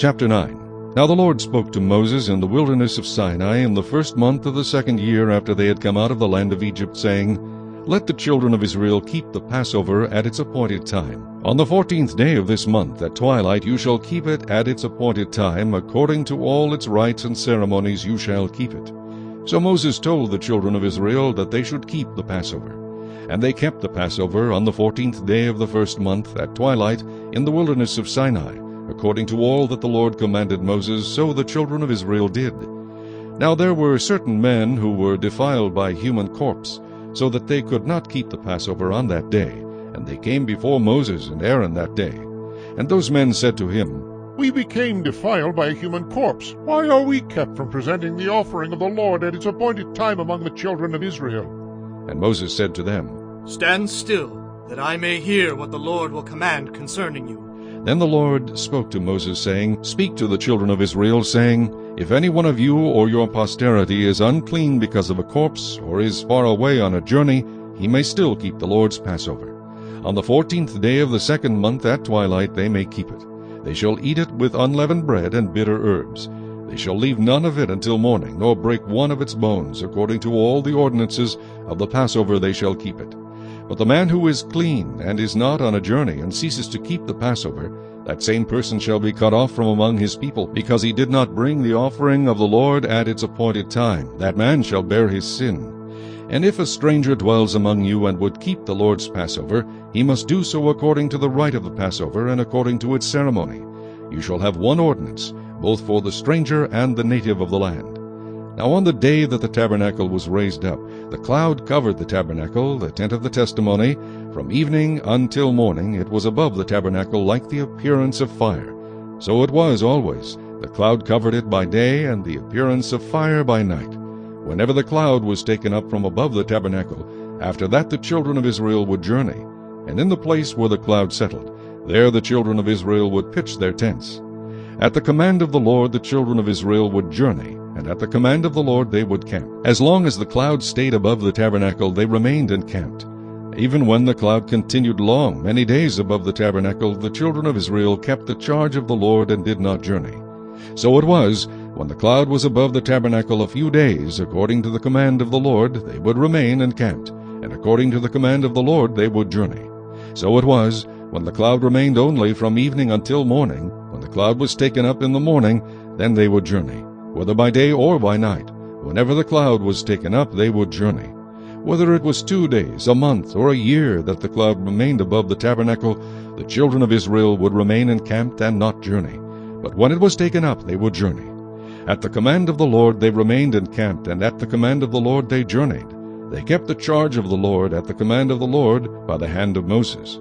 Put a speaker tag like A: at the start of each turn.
A: Chapter 9. Now the Lord spoke to Moses in the wilderness of Sinai in the first month of the 2nd year after they had come out of the land of Egypt, saying, Let the children of Israel keep the Passover at its appointed time. On the 14th day of this month at twilight you shall keep it at its appointed time. According to all its rites and ceremonies you shall keep it. So Moses told the children of Israel that they should keep the Passover. And they kept the Passover on the 14th day of the first month at twilight in the wilderness of Sinai. According to all that the Lord commanded Moses, so the children of Israel did. Now there were certain men who were defiled by human corpse, so that they could not keep the Passover on that day. And they came before Moses and Aaron that day. And those men said to him,
B: We became defiled by a human corpse. Why are we kept from presenting the offering of the Lord at its appointed time among the children of Israel?
A: And Moses said to them,
C: Stand still, that I may hear what the Lord will command concerning you.
A: Then the Lord spoke to Moses, saying, Speak to the children of Israel, saying, If any one of you or your posterity is unclean because of a corpse, or is far away on a journey, he may still keep the Lord's Passover. On the 14th day of the 2nd month at twilight they may keep it. They shall eat it with unleavened bread and bitter herbs. They shall leave none of it until morning, nor break one of its bones. According to all the ordinances of the Passover they shall keep it. But the man who is clean and is not on a journey and ceases to keep the Passover, that same person shall be cut off from among his people, because he did not bring the offering of the Lord at its appointed time. That man shall bear his sin. And if a stranger dwells among you and would keep the Lord's Passover, he must do so according to the rite of the Passover and according to its ceremony. You shall have one ordinance, both for the stranger and the native of the land. Now on the day that the tabernacle was raised up, the cloud covered the tabernacle, the tent of the testimony. From evening until morning it was above the tabernacle like the appearance of fire. So it was always. The cloud covered it by day, and the appearance of fire by night. Whenever the cloud was taken up from above the tabernacle, after that the children of Israel would journey. And in the place where the cloud settled, there the children of Israel would pitch their tents. At the command of the Lord the children of Israel would journey, and at the command of the Lord they would camp. As long as the cloud stayed above the tabernacle they remained encamped. Even when the cloud continued long, many days above the tabernacle, the children of Israel kept the charge of the Lord and did not journey. So it was, when the cloud was above the tabernacle a few days, according to the command of the Lord, they would remain encamped, and according to the command of the Lord they would journey. So it was, when the cloud remained only from evening until morning, when the cloud was taken up in the morning, then they would journey, whether by day or by night. Whenever the cloud was taken up, they would journey. Whether it was 2 days, a month, or a year that the cloud remained above the tabernacle, the children of Israel would remain encamped and not journey. But when it was taken up, they would journey. At the command of the Lord they remained encamped, and at the command of the Lord they journeyed. They kept the charge of the Lord at the command of the Lord by the hand of Moses.